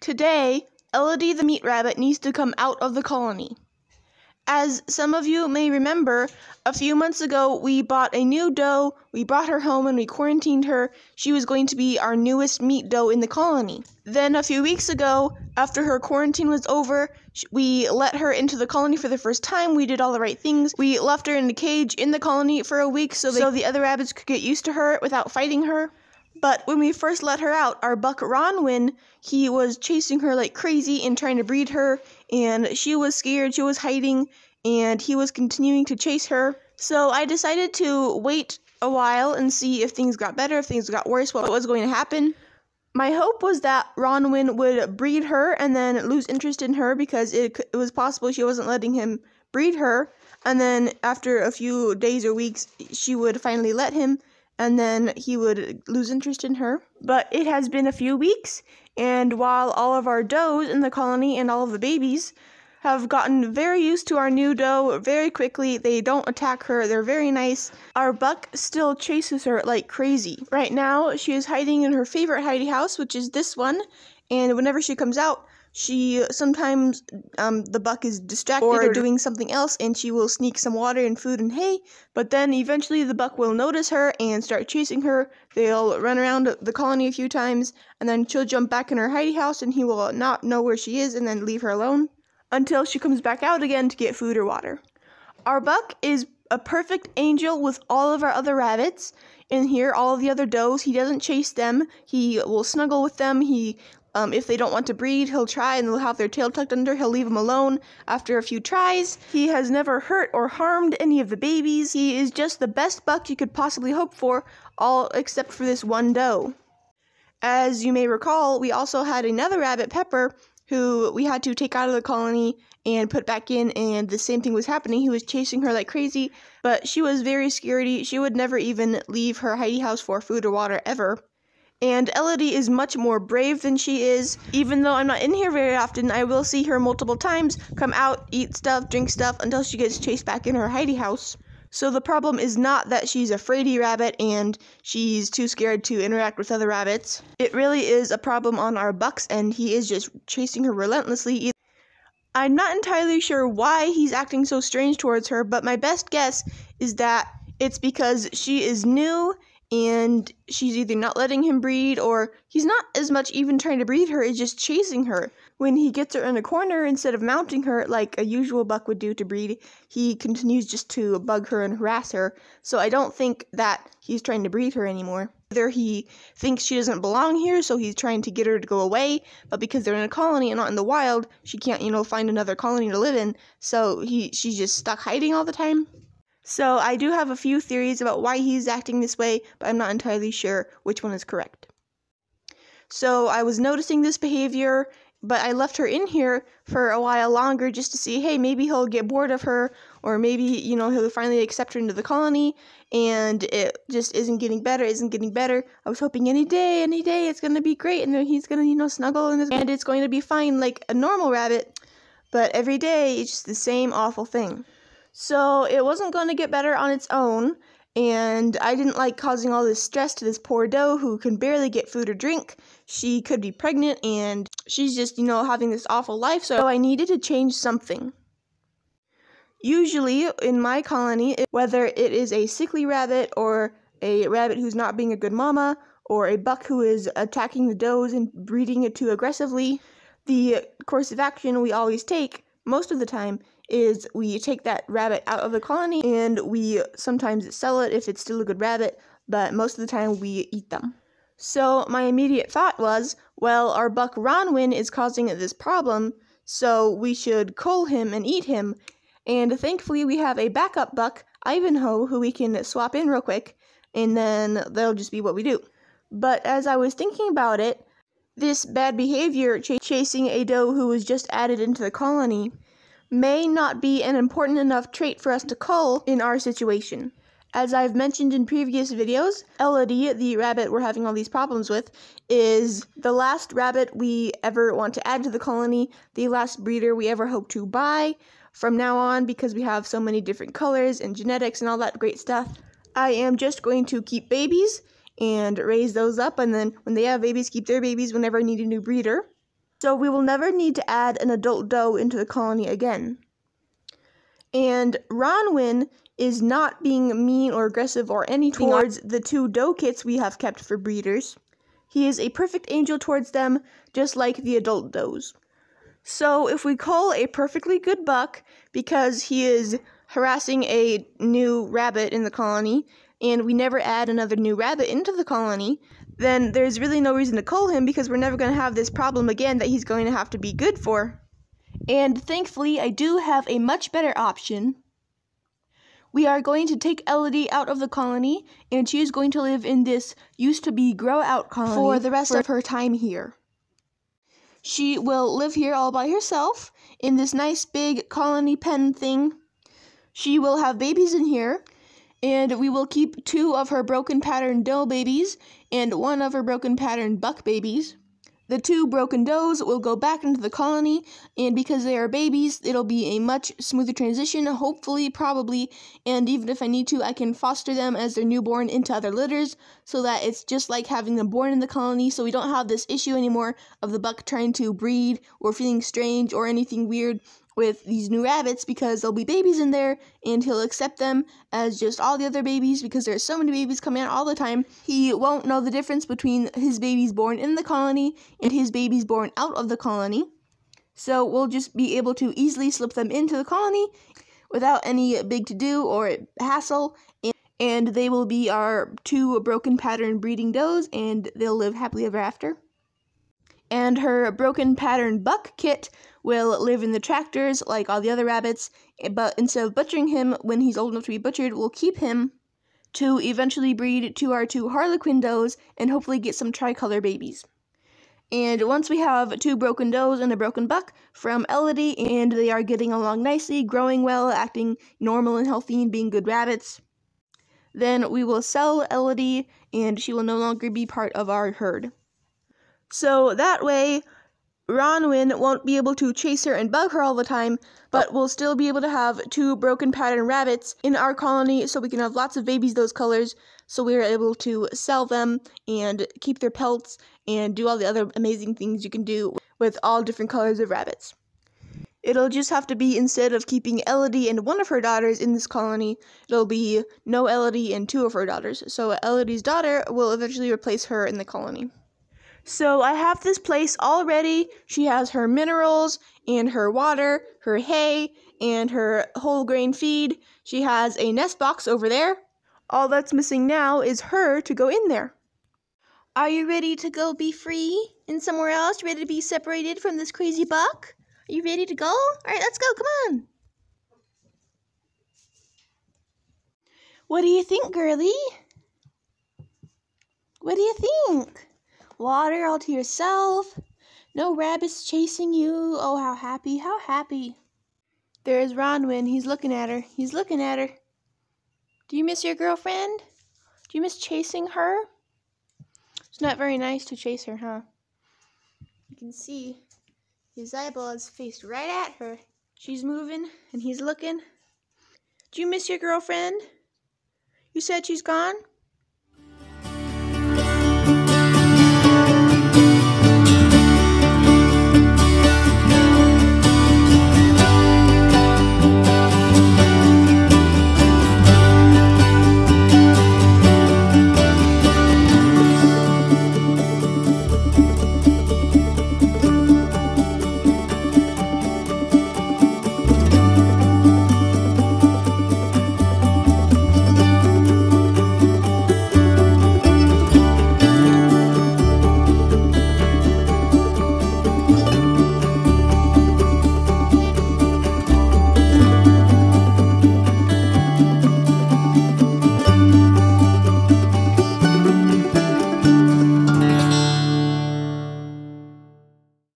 Today, Elody the meat rabbit needs to come out of the colony. As some of you may remember, a few months ago we bought a new doe, we brought her home and we quarantined her. She was going to be our newest meat doe in the colony. Then a few weeks ago, after her quarantine was over, we let her into the colony for the first time. We did all the right things. We left her in a cage in the colony for a week so the other rabbits could get used to her without fighting her. But when we first let her out, our buck Ronwin, he was chasing her like crazy and trying to breed her, and she was scared, she was hiding, and he was continuing to chase her. So I decided to wait a while and see if things got better, if things got worse, what was going to happen. My hope was that Ronwin would breed her and then lose interest in her because it was possible she wasn't letting him breed her, and then after a few days or weeks, she would finally let him, and then he would lose interest in her. But it has been a few weeks, and while all of our does in the colony and all of the babies have gotten very used to our new doe very quickly, they don't attack her, they're very nice, our buck still chases her like crazy. Right now, she is hiding in her favorite hidey house, which is this one, and whenever she comes out, sometimes the buck is distracted or doing something else, and she will sneak some water and food and hay, but then eventually the buck will notice her and start chasing her. They'll run around the colony a few times, and then she'll jump back in her hidey house, and he will not know where she is and then leave her alone until she comes back out again to get food or water. Our buck is a perfect angel with all of our other rabbits in here, all of the other does. He doesn't chase them. He will snuggle with them. If they don't want to breed, he'll try and they'll have their tail tucked under. He'll leave them alone after a few tries. He has never hurt or harmed any of the babies. He is just the best buck you could possibly hope for, all except for this one doe. As you may recall, we also had another rabbit, Pepper, who we had to take out of the colony and put back in, and the same thing was happening. He was chasing her like crazy, but she was very scaredy. She would never even leave her hidey house for food or water ever. And Elody is much more brave than she is. Even though I'm not in here very often, I will see her multiple times, come out, eat stuff, drink stuff, until she gets chased back in her hidey house. So the problem is not that she's a fraidy rabbit and she's too scared to interact with other rabbits. It really is a problem on our buck's end. He is just chasing her relentlessly. I'm not entirely sure why he's acting so strange towards her, but my best guess is that it's because she is new and she's either not letting him breed, or he's not as much even trying to breed her, he's just chasing her. When he gets her in a corner, instead of mounting her like a usual buck would do to breed, he continues just to bug her and harass her. So I don't think that he's trying to breed her anymore. Either he thinks she doesn't belong here, so he's trying to get her to go away, but because they're in a colony and not in the wild, she can't, find another colony to live in, so she's just stuck hiding all the time. So I do have a few theories about why he's acting this way, but I'm not entirely sure which one is correct. So I was noticing this behavior, but I left her in here for a while longer just to see, hey, maybe he'll get bored of her, or maybe, he'll finally accept her into the colony, and it just isn't getting better. I was hoping any day, it's going to be great, and then he's going to, snuggle, and it's going to be fine like a normal rabbit, but every day it's just the same awful thing. So it wasn't going to get better on its own, and I didn't like causing all this stress to this poor doe who can barely get food or drink. She could be pregnant, and she's just, having this awful life, so I needed to change something. Usually, in my colony, whether it is a sickly rabbit, or a rabbit who's not being a good mama, or a buck who is attacking the does and breeding it too aggressively, the course of action we always take, most of the time, is we take that rabbit out of the colony, and we sometimes sell it if it's still a good rabbit, but most of the time we eat them. So my immediate thought was, well, our buck Ronwin is causing this problem, so we should cull him and eat him, and thankfully we have a backup buck, Ivanhoe, who we can swap in real quick, and then that'll just be what we do. But as I was thinking about it, this bad behavior, chasing a doe who was just added into the colony, may not be an important enough trait for us to cull in our situation. As I've mentioned in previous videos, Elody, the rabbit we're having all these problems with, is the last rabbit we ever want to add to the colony, the last breeder we ever hope to buy from now on, because we have so many different colors and genetics and all that great stuff. I am just going to keep babies and raise those up, and then when they have babies, keep their babies whenever I need a new breeder. So we will never need to add an adult doe into the colony again. And Ronwin is not being mean or aggressive or anything towards the 2 doe kits we have kept for breeders. He is a perfect angel towards them, just like the adult does. So if we cull a perfectly good buck because he is harassing a new rabbit in the colony, and we never add another new rabbit into the colony, then there's really no reason to cull him because we're never going to have this problem again that he's going to have to be good for. And thankfully, I do have a much better option. We are going to take Elody out of the colony, and she is going to live in this used-to-be grow-out colony for the rest of her time here. She will live here all by herself in this nice big colony pen thing. She will have babies in here, and we will keep 2 of her broken pattern doe babies and 1 of her broken pattern buck babies. The 2 broken does will go back into the colony, and because they are babies, it'll be a much smoother transition, hopefully, probably, and even if I need to, I can foster them as they're newborn into other litters, so that it's just like having them born in the colony, so we don't have this issue anymore of the buck trying to breed or feeling strange or anything weird with these new rabbits, because there'll be babies in there, and he'll accept them as just all the other babies, because there's so many babies coming out all the time. He won't know the difference between his babies born in the colony and his babies born out of the colony. So we'll just be able to easily slip them into the colony without any big to-do or hassle, and they will be our 2 broken pattern breeding does, and they'll live happily ever after. And her broken pattern buck kit will live in the tractors like all the other rabbits, but instead of butchering him when he's old enough to be butchered, we'll keep him to eventually breed to our 2 Harlequin does and hopefully get some tricolor babies. And once we have 2 broken does and a broken buck from Elody, and they are getting along nicely, growing well, acting normal and healthy, and being good rabbits, then we will sell Elody, and she will no longer be part of our herd. So that way, Ronwin won't be able to chase her and bug her all the time, but we'll still be able to have 2 broken pattern rabbits in our colony, so we can have lots of babies those colors, so we're able to sell them and keep their pelts and do all the other amazing things you can do with all different colors of rabbits. It'll just have to be, instead of keeping Elody and 1 of her daughters in this colony, it'll be no Elody and 2 of her daughters, so Elody's daughter will eventually replace her in the colony. So I have this place all ready. She has her minerals and her water, her hay, and her whole grain feed. She has a nest box over there. All that's missing now is her to go in there. Are you ready to go be free and somewhere else? Ready to be separated from this crazy buck? Are you ready to go? All right, let's go. Come on. What do you think, girlie? What do you think? Water all to yourself. No rabbits chasing you. Oh, how happy, how happy. There's Ronwin. He's looking at her. He's looking at her. Do you miss your girlfriend? Do you miss chasing her? It's not very nice to chase her, huh? You can see his eyeball is faced right at her. She's moving, and he's looking. Do you miss your girlfriend? You said she's gone?